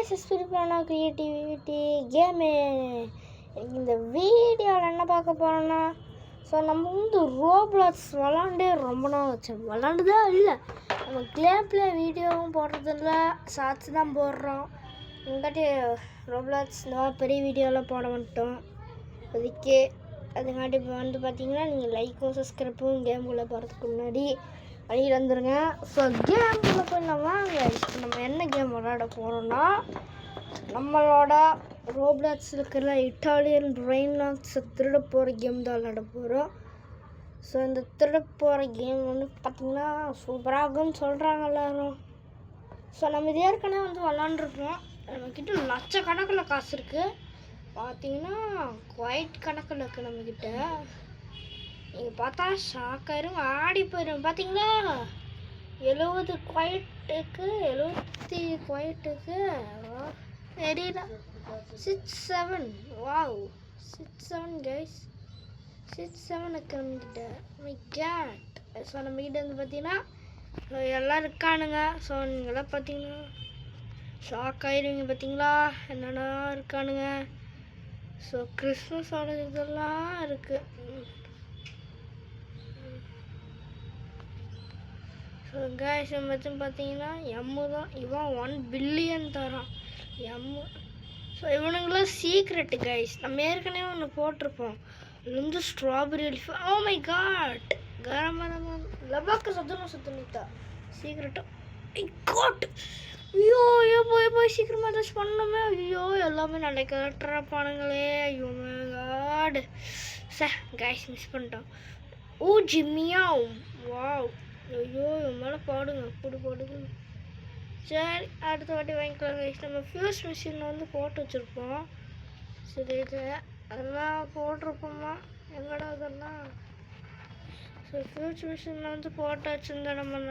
Guys ஸ்பிரிட்டான creativity game. இந்த வீடியோவில் என்ன பார்க்க போகிறோன்னா, ஸோ நம்ம வந்து ரோப்ளாக்ஸ் விளாண்டே ரொம்ப நாள் வச்சோம். விளாண்டுதே இல்லை, நம்ம கேம் பிளே வீடியோவும் போடுறதில்ல, ஷார்ட்ஸ் தான் போடுறோம். இங்காட்டி ரோப்ளாக்ஸ் இந்த மாதிரி பெரிய வீடியோலாம் போட மாட்டோம் அதுக்கு. அதுங்காட்டி இப்போ வந்து பார்த்தீங்கன்னா, நீங்கள் லைக்கும் சப்ஸ்கிரைப்பும் கேமுக்குள்ளே போகிறதுக்கு முன்னாடி பண்ணிட்டு வந்துடுங்க. ஸோ கேமுக்குள்ளே போய் நம்ம வாங்க. இப்போ நம்ம என்ன கேம் விளையாட போகிறோன்னா, நம்மளோட ரோப்ளாக்ஸ் இருக்கிற இட்டாலியன் ரெய்னால்ட்ஸை திருட போகிற கேம் தான் விளையாட போகிறோம். ஸோ இந்த திருட போகிற கேம் வந்து பார்த்திங்கன்னா சூப்பராகுன்னு சொல்கிறாங்க எல்லோரும். ஸோ நம்ம இது ஏற்கனவே வந்து விளாண்டுருப்போம். நம்மக்கிட்ட லட்சக்கணக்கில் காசு இருக்குது. பார்த்தீங்கன்னா குவைட் கணக்கில் இருக்குது நம்மக்கிட்ட. நீங்கள் பார்த்தா ஷாக்காயிரும், ஆடி போயிடும். பார்த்தீங்களா 70 குவைட்டுக்கு 70 குவைட்டுக்கு தெரியல 67. வாவ் 67 கைஸ், 67க்கு நம்மக்கிட்ட. My gate. ஸோ நம்மக்கிட்ட வந்து பார்த்தீங்கன்னா எல்லாம் இருக்கானுங்க. ஸோ நீங்களாம் பார்த்தீங்கன்னா ஷாக் ஆயிடுவீங்க. பார்த்தீங்களா என்னென்னா இருக்கானுங்க. ஸோ கிறிஸ்மஸோட இதெல்லாம் இருக்குது. ஸோ கேஸ் வச்சு பார்த்தீங்கன்னா எம்மு தான். இவன் 1 பில்லியன் தரான் எம்மு. ஸோ இவனுங்களாம் சீக்ரெட்டு கைஸ். நம்ம ஏற்கனவே ஒன்று போட்டிருப்போம். இது வந்து strawberry elephant. Oh my god, கரமான லபாக்கு சுத்தனித்தா சீக்ரெட்டா. I got. ஐயோ ஐயோ போய் சீக்கிரமாக ஏதாச்சும் பண்ணணுமே. ஐயோ எல்லாமே நல்ல கட்டுறப்பானுங்களே. ஐயோ my god. Sir guys miss பண்ணிட்டோம். ஓ ஜிம்மியாவ். வாவ். ஐயோ இவன் மேலே பாடுங்க போடுங்க. சரி அடுத்த வாட்டி வாங்கிக்கலாம் கைஸ். நம்ம ஃபியூஸ் மிஷினில் வந்து போட்டு வச்சுருப்போம். சரி அதெல்லாம் போட்டிருப்போமா எங்கடா அதெல்லாம். ஸோ ஃபியூஸ் மிஷினில் வந்து போட்டு வச்சுருந்தா நம்ம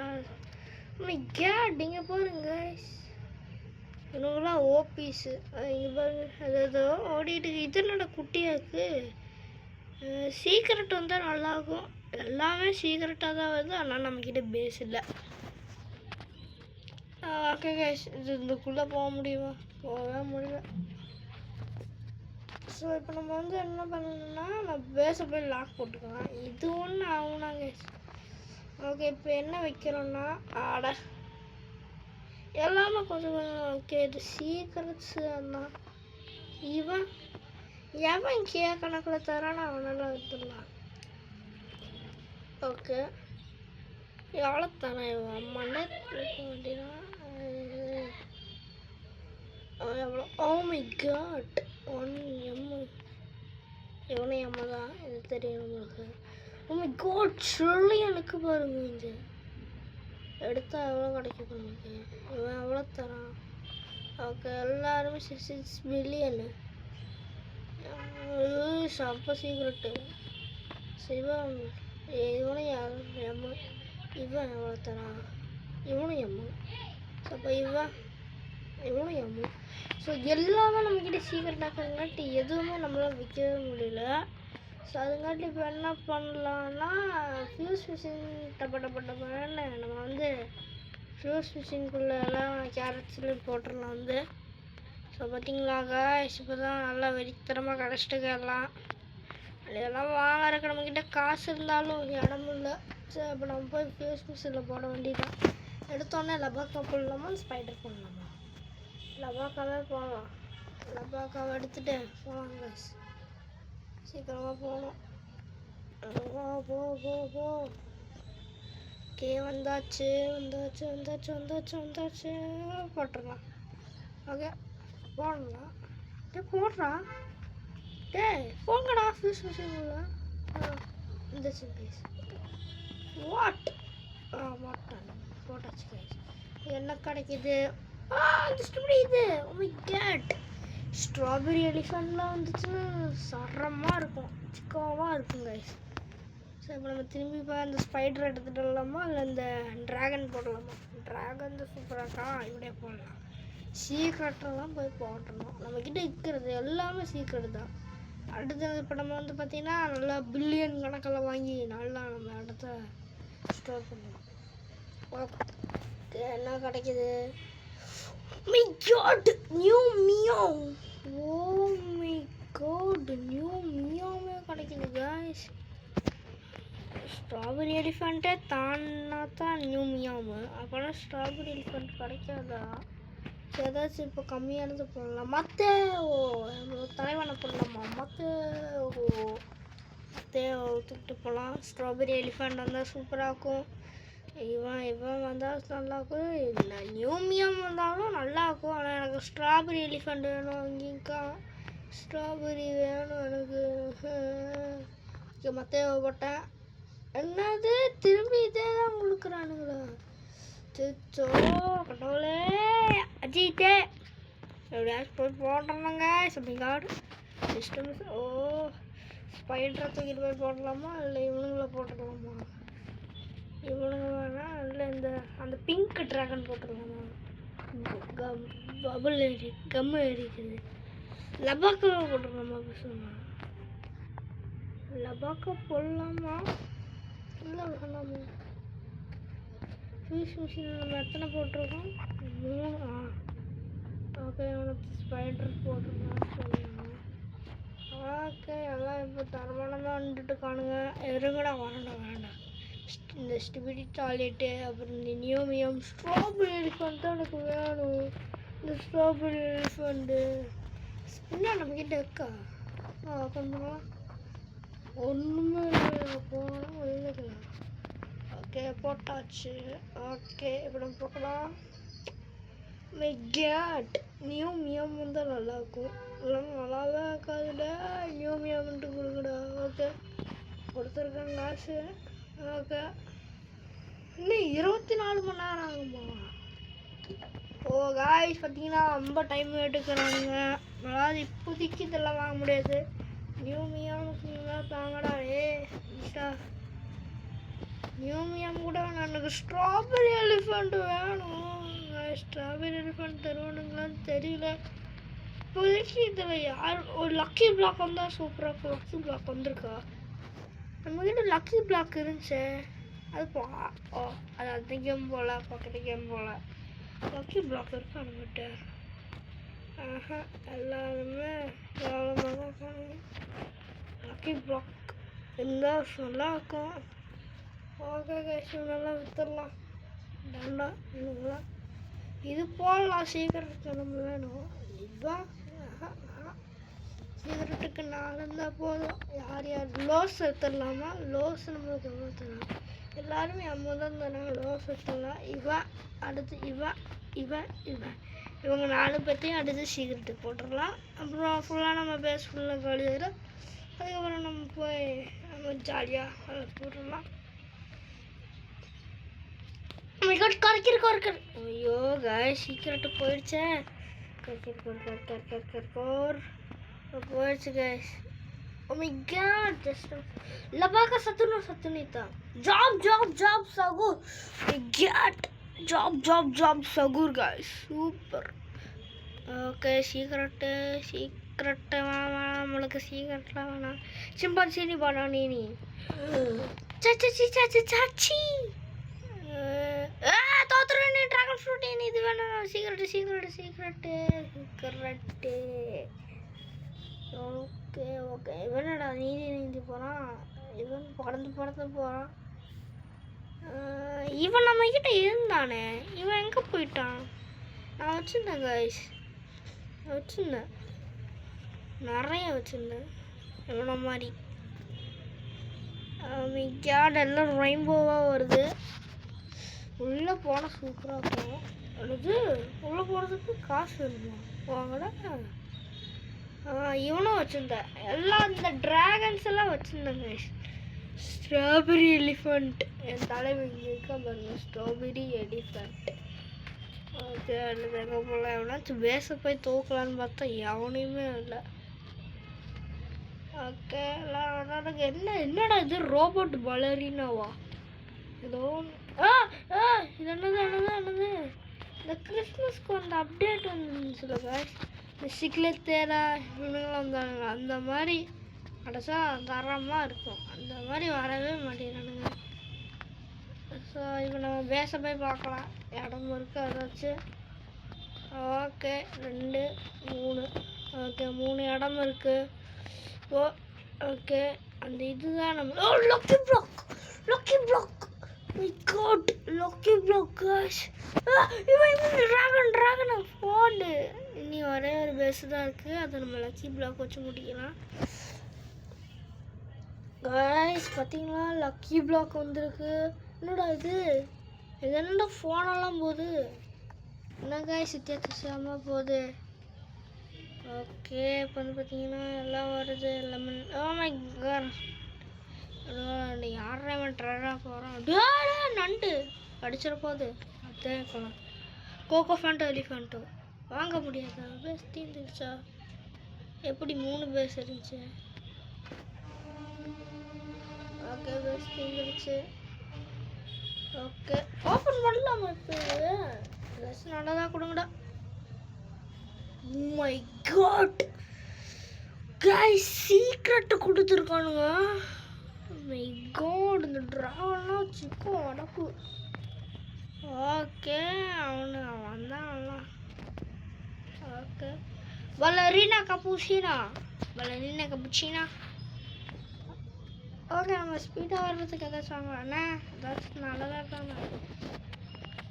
கேட். இங்கே பாருங்க கைஸ், இவங்களாம் ஓபீஸு. இங்கே பாருங்க அது ஓடிட்டு இதனோட குட்டியாக இருக்குது. சீக்கிரட் வந்தால் நல்லாயிருக்கும். எல்லாமே சீக்கிரட்டாக தான் வருது, ஆனால் நம்மக்கிட்ட பேஸ் இல்லை. ஓகே கைஸ், இதுக்குள்ளே போக முடியுமா? போகவே முடியல. ஸோ இப்போ நம்ம வந்து என்ன பண்ணணும்னா, நம்ம பேஸை போய் லாக் போட்டுக்கலாம். இது ஒன்று ஆகுனா கைஸ். ஓகே இப்போ என்ன வைக்கிறோன்னா, எல்லாமே கொஞ்சம் ஓகே. இது சீக்கிரட்ஸு தான். இவன் எவன் கணக்கில் தரான்னு அவனெல்லாம் எடுத்துடலாம். ஓகே எவ்வளோ தானே மண்டே இருக்க வேண்டியதான். எவ்வளோ? Oh my god 1 M. எவ்வளோ எம்மு தான் இது தெரியும் நம்மளுக்கு. ஓ மை காட் ட்ரில்லியனுக்கு பாருங்க. இது எடுத்தால் எவ்வளோ கிடைக்கும் நமக்கு? இவன் எவ்வளோ தரான்? ஓகே எல்லாருமே 6 பில்லியனு. சப்ப சீக்கிரட்டு. சிவம் இவனும் எம்மு. இவன் எவ்வளோ தரான்? இவனும் எம்மு. ஸோ அப்போ இவனும் எம்மு. ஸோ எல்லாமே நம்மக்கிட்ட சீக்கிரம் ஆக்கிறதுங்காட்டி எதுவுமே நம்மளால் விற்கவே முடியல. ஸோ அதுங்காட்டி இப்போ என்ன பண்ணலான்னா, ஃபியூஸ் மிஷின் டப்பட்டப்பட்டப்பன்னு நம்ம வந்து ஃபியூஸ் மிஷின்குள்ளே எல்லாம் கேரட்ஸ்லேயும் போட்டுடலாம் வந்து. ஸோ பார்த்தீங்களாங்க இப்போ தான் நல்லா வெறித்தரமாக கிடச்சிட்டுங்க எல்லாம். இதெல்லாம் வாங்குறதுக்கு நம்மக்கிட்ட காசு இருந்தாலும் இடமும் இல்லை. சரி இப்போ நம்ம போய் ஃபியூஸ் மிஷினில் போட வேண்டியதான். எடுத்தோடனே லபாக்கா போடலாமா ஸ்பைடர் போடலாமா? லபாக்காவே போகலாம். லபாக்காவை எடுத்துகிட்டு போகலாங்க. சீக்கிரமாக போகணும். போ. ஓகே வந்தாச்சு. போட்டுடலாம். ஓகே போடலாம். போடுறான். போங்கடா ஃபியூஸ் மிஷின் உள்ள. வந்துச்சு கைஸ். வாட் போட்டாச்சு கைஸ். என்ன கிடைக்குது? இது ஓ மை காட் ஸ்ட்ராபெரி எலிஃபண்ட்லாம் வந்துச்சுன்னா சரமாக இருக்கும், சிக்கமாக இருக்கும் கைஸ். ஸோ இப்போ நம்ம திரும்பி போய் அந்த ஸ்பைடர் எடுத்துகிட்டு வரலாமா இல்லை இந்த ட்ராகன் போடலாமா? ட்ராகன் தான் சூப்பராக இருக்கா, இப்படியே போடலாம். சீக்கிரட்டெல்லாம் போய் போட்டணும். நம்மக்கிட்ட இருக்கிறது எல்லாமே சீக்கிரம் தான். அடுத்தது இப்போ நம்ம வந்து பார்த்திங்கன்னா நல்லா பில்லியன் கணக்கில் வாங்கி நல்லா நம்ம இடத்த ஸ்டோர் பண்ணலாம். ஓகே என்ன கிடைக்கிது? My god new meow. Oh my god new மியாவே கிடைக்குது கைஸ். ஸ்ட்ராபெரி எலிஃபண்ட்டே தான்னா தான் நியூ மியாவு. அப்போனா ஸ்ட்ராபெரி எலிஃபண்ட் கிடைக்காதா? ஏதாச்சும் இப்போ கம்மியானது போடலாம். மற்ற தலைவனை போடலாமா? மற்ற தூக்கிட்டு போகலாம். ஸ்ட்ராபெரி எலிஃபண்ட் வந்தால் சூப்பராக இருக்கும். இவன் வந்தால் நல்லாயிருக்கும். இல்லை நியூ மியாம் வந்தாலும் நல்லாயிருக்கும். ஆனால் எனக்கு ஸ்ட்ராபெரி எலிஃபண்ட் வேணும். இங்கேக்கா ஸ்ட்ராபெரி வேணும் எனக்கு. மற்ற போட்டேன். என்னது திரும்பி இதே தான் கொடுக்குறானுங்களா? சிச்சோ கடவுளே அஜித்தே எப்படியாச்சும் போய் போடுறாங்க. சமிகாடு சிஸ்டம்ஸ். ஓ ஸ்பைடரை தூக்கிட்டு போய் போடலாமா இல்லை இவனுங்களை போட்டுடலாமா? இவனுங்க வேணாம் இல்லை அந்த பிங்க் ட்ராகன் போட்டுடலாமா? பபுள் கம் எரிக்குது. லபாக்கா போட்டுடலாமா? பேசுமா லபாக்கா போடலாமா இல்லை வேணாமா? ஃபிஷ் மிஷின் நம்ம எத்தனை போட்டிருக்கோம்? 3. ஓகே அவனுக்கு ஸ்பைடர் போட்டிருக்கான்னு சொல்லணும். ஓகே எல்லாம் இப்போ தரமானதாக வந்துட்டு காணுங்க. இருங்கடா வேண்டாம். இந்த ஸ்டிபிடி டாய்லெட்டு அப்புறம் இந்த நியூமியம் ஸ்ட்ராபெரி எலிஃபண்ட் தான் எனக்கு வேணும். இந்த ஸ்ட்ராபெரி எலிஃபண்ட்டு என்ன நம்மக்கிட்ட இருக்கா? கொஞ்சம் ஒன்றுமே இல்லை. போனால் எழுதுக்கலாம். ஓகே போட்டாச்சு. ஓகே இப்போ நம்ம போகலாம். மை காட் நியூ மியாம் வந்தால் நல்லாயிருக்கும். இல்லைன்னா நல்லாவே இருக்காதுடா. நியூ மியாம்ன்ட்டு கொடுக்குடா. ஓகே கொடுத்துருக்கேன் காசு. ஓகே இன்னும் 24 மணி நேரம் ஆகுமா? ஓ காய்ஸ் பார்த்தீங்கன்னா ரொம்ப டைம் எடுக்கிறானுங்க. அதாவது இப்போதைக்கு இதெல்லாம் வாங்க முடியாது. நியூ மியாமுக்கு தாங்கடா. ஈஷா நியூ மியாம் கூட எனக்கு ஸ்ட்ராபெரி எலிஃபண்ட் வேணும். ஸ்ட்ராபெரி எலிஃபண்ட் தருவானுங்களான்னு தெரியல. இப்போதைக்கு இதில் யார் ஒரு லக்கி பிளாக் வந்தால் சூப்பராக இருக்கும். லக்கி பிளாக் வந்திருக்கா? நம்மக்கிட்ட லக்கி பிளாக் இருந்துச்சு. அது அது அந்த கேம் போல் பக்கத்து கேம் போல் லக்கி பிளாக் இருக்கா நம்மகிட்ட? எல்லாருமே எவ்வளோ தான் இருக்காங்க. லக்கி பிளாக் இருந்தால் நல்லா இருக்கும். ஓகே கைஸ் நல்லா விற்றுடலாம். டண்டா இதுதான் இது போடலாம். சீக்கிரத்துக்கு நம்ம வேணும். இதுதான் சீக்கிரத்துக்கு 4 இருந்தால் போதும். யார் லோஸ் எடுத்துடலாமா? லோஸ் நம்மளுக்கு எவ்வளோ தரலாம்? எல்லாருமே 50 தான் தராங்க. லோஸ் எடுத்துடலாம். அடுத்து இவங்க 4 பேர்த்தையும் அடுத்து சீக்கிரத்துக்கு போட்டுடலாம். அப்புறம் ஃபுல்லாக நம்ம பேஸ் ஃபுல்லாக காலி ஆகிடும். அதுக்கப்புறம் நம்ம போய் நம்ம ஜாலியாக அதை போட்டுடலாம். கரைக்கிற ஐயோ காய்ஸ் சீக்கிரட்டு போயிடுச்சே. போயிடுச்சு guys. Oh my god just லபாக்கா சத்துனிதா ஜாப் சகூர். கேட் ஜாப் சகூர் காய்ஸ் சூப்பர். ஓகே சீக்கிரட்டு வேணாம். நம்மளுக்கு சீக்கிரட்லாம் வேணாம். சிம்பான்சி பாடா நீ சாச்சி தோத்துறேன். ட்ராகன் ஃப்ரூட் இது வேணும். சீக்கிரட்டு. ஓகே இவனடா நீந்தி போகிறான். இவன் பறந்து போகிறான். இவன் நம்மக்கிட்ட இருந்தானே. இவன் எங்கே போயிட்டான்? நான் வச்சுருந்தேன் கைஸ். நிறைய வச்சுருந்தேன் இவனை மாதிரி. எல்லாம் ரெயின்போவாக வருது. உள்ளே போனால் சூப்பராக இருக்கும். அது உள்ளே போகிறதுக்கு காசு வேணுமா? வாங்கடா. இவனும் வச்சுருந்தேன். எல்லாம் இந்த ட்ராகன்ஸ் எல்லாம் வச்சுருந்தேங்க. ஸ்ட்ராபெரி எலிஃபண்ட் என் தலைவன் இங்கே இருக்கா பாருங்க. Strawberry elephant. ஓகே அல்லது எங்கே போகலாம்? எவனாச்சும் பேச போய் தூக்கலான்னு பார்த்தா எவனையுமே இல்லை. ஓகே எல்லாம் என்னடா இது ரோபோட் பலரினாவா? ஏதோ இது என்னது இந்த கிறிஸ்மஸ்க்கு அந்த அப்டேட் வந்துச்சுல காய்ஸ். இந்த சிக்லெட் தேரா இவனுங்களாம் வந்தானுங்க. அந்த மாதிரி கடைசா தரமாக இருக்கும். அந்த மாதிரி வரவே மாட்டேங்கிறானுங்க. ஸோ இப்போ நம்ம பேச போய் பார்க்கலாம். இடமும் இருக்குது. ஏதாச்சும் ஓகே 2 3 ஓகே 3 இடம் இருக்குது. ஓ ஓகே அந்த இதுதான் நம்ம lucky block my god lucky block cash. இவன் ட்ராகன் போடு. இனி ஒரே ஒரு பேஸ் தான் இருக்குது, அதை நம்ம லக்கி பிளாக் வச்சு முடிக்கலாம். காய்ஸ் பார்த்தீங்களா லக்கி பிளாக் வந்திருக்கு. என்னடா இது என்னடா ஃபோனெல்லாம் போகுது, என்ன காய்ஸ் வித்தியாசமாக போகுது. ஓகே இப்போ வந்து பார்த்தீங்கன்னா எல்லாம் வருது. லெமன் ஓ மை காட் யாரா இவன் ட்ரெடா போகிறான். நண்டு அடிச்சிட போகுது. அதான் போகலாம். கோகோ ஃபேண்டோ எலிஃபேண்டோ வாங்க முடியாதா? பேஸ் தீர்ந்துருச்சா? எப்படி 3 பேஸ் இருந்துச்சு? ஓகே பேஸ் தீர்ந்துருச்சு. ஓகே ஓப்பன் பண்ணலாமா? இப்போ ட்ரெஸ் நல்லதாக கொடுங்கடா. மை காட் கைஸ் சீக்ரெட் கொடுத்துருக்கானுங்க. மை காட் இந்த ட்ராகன்லாம் வச்சுக்கோ அடப்பு. ஓகே அவன் வந்தான். ஓகே பலரினா கபூச்சினா ஓகே நம்ம ஸ்பீடாக வர்றதுக்கு எதாச்சும் வாங்கலாண்ணே. ஏதாச்சும் நல்லதாக தானே.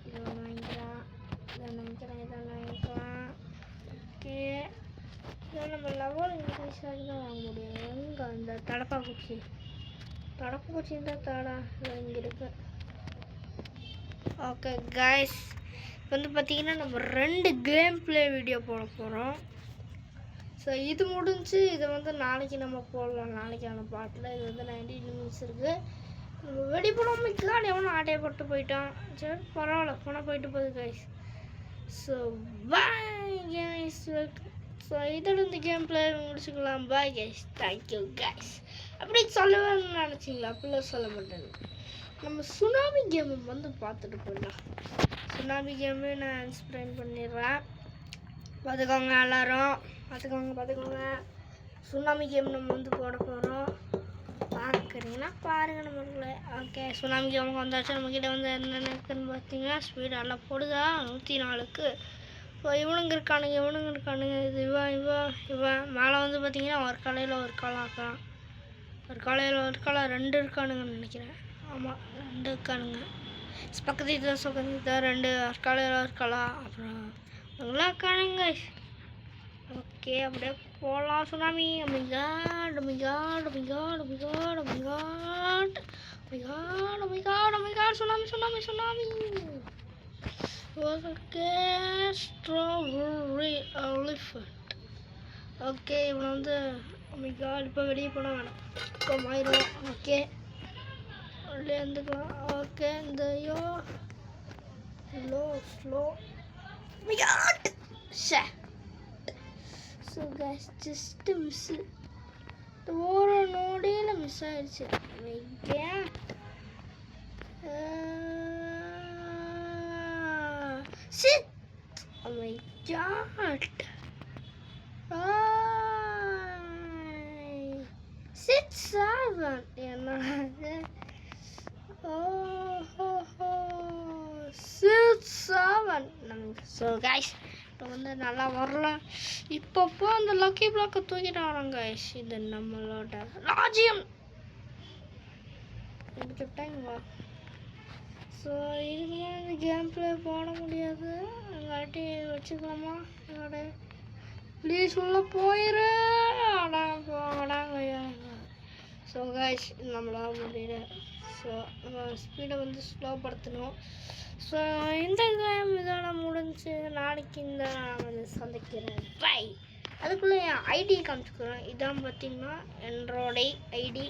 இது ஒன்று வாங்கிக்கலாம், இதை வாங்கிக்கலாம். ஓகே இதை நம்ம லெவல் இன்க்ரீஸ் ஆகி தான் வாங்க முடியும். எங்கே அந்த தடப்பாக்குச்சி தான் தாடா இங்கே இருக்கு. ஓகே கைஸ் இப்போ வந்து பார்த்தீங்கன்னா நம்ம 2 கேம் ப்ளே வீடியோ போட போகிறோம். ஸோ இது முடிஞ்சு இதை வந்து நாளைக்கு நம்ம போடலாம். நாளைக்கான பாட்டில் இது வந்து 90 நிமிஷம் இருக்குது. நம்ம வெடி போடாமல் எவனும் ஆட்டையப்பட்டு போயிட்டான். சரி பரவாயில்ல போனால் போயிட்டு போகுது guys. So bye guys. So இதோட இந்த கேம் ப்ளே முடிச்சுக்கலாம். Bye guys, thank you guys. அப்படி சொல்லணும்னு நினச்சிங்களா? அப்படிலாம் சொல்ல மாட்டேன். நம்ம சுனாமி கேமை வந்து பார்த்துட்டு போயிடலாம். சுனாமி கேமு நான் எக்ஸ்பிளைன் பண்ணிடுறேன். பார்த்துக்கோங்க எல்லோரும், பார்த்துக்கோங்க. சுனாமி கேம் நம்ம வந்து போட போகிறோம். பார்க்குறீங்கன்னா பாருங்கள் நம்மளுக்குள்ள. ஓகே சுனாமி கேமுக்கு வந்தாச்சு. நம்மக்கிட்ட வந்து என்னென்ன இருக்குதுன்னு பார்த்தீங்கன்னா ஸ்பீட் எல்லாம் போடுதா 104க்கு. ஸோ இவனுங்க இருக்கானுங்க. இது இவன் மேலே வந்து பார்த்தீங்கன்னா ஒரு காலையில் ஒரு காலம் ஆக்கலாம். ஒரு காலம் 2 இருக்கானுங்கன்னு நினைக்கிறேன். ஆமாம் 2 இருக்கானுங்க. பக்கத்து இதுதான் சொக்கத்து தான் 2 ஒரு காலம். அப்புறம் அவங்களாம் இருக்கானுங்க. ஓகே அப்படியே போகலாம். Tsunami tsunami okay strawberry elephant. Okay இவனை வந்து இப்போ வெளியே போனால் வேணாம், இப்போ மாறிடுவோம். ஓகே உள்ளே இருந்துக்கலாம். ஓகே இந்த slow so guys just miss. ஒரு நோடியில் மிஸ் ஆகிடுச்சு. Sit! Oh my god! Sit 7! என்னது? Sit 7! ஸோ கைஸ் இப்போ வந்து நல்லா வரல. இப்பப்போ அந்த லக்கி பிளாக்கை தூக்கிட்டு வரோம் கைஸ். இது நம்மளோட ராஜ்யம். எடுத்துட்டாங்க. ஸோ இதுக்கு இந்த கேம் ப்ளே போட முடியாது. எங்காட்டி வச்சுக்கலாமா? என்னோட ப்ளீஸ் உள்ளே போயிரு. ஸோ கைஸ் நம்மளால முடியல. ஸோ நம்ம ஸ்பீடை வந்து ஸ்லோப்படுத்தணும். ஸோ இந்த கேம் இதோட முடிஞ்சு நாளைக்கு இந்த நான் வந்து சந்திக்கிறேன். பை. அதுக்குள்ளே என் ஐடி காமிச்சுக்கிறேன். இதான் பார்த்தீங்கன்னா என்னோட ஐடி.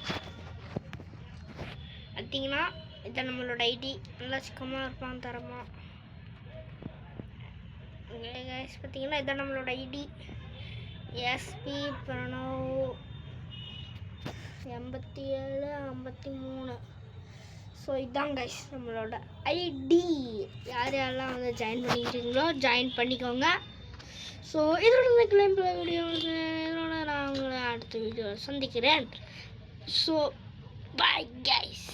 பார்த்தீங்கன்னா இதான் நம்மளோட ஐடி. நல்லா சிக்கமாக இருப்பான் தரமாக. கைஸ் பார்த்தீங்கன்னா இதான் நம்மளோட ஐடி. எஸ்பி பிரணவ் 8753. ஸோ இதான் கைஸ் நம்மளோட ஐடி. யாரெல்லாம் வந்து ஜாயின் பண்ணிக்கிறீங்களோ ஜாயின் பண்ணிக்கோங்க. ஸோ இதோட கிளைம் வீடியோ இதோட நான் உங்களை அடுத்த வீடியோ சந்திக்கிறேன். So bye guys.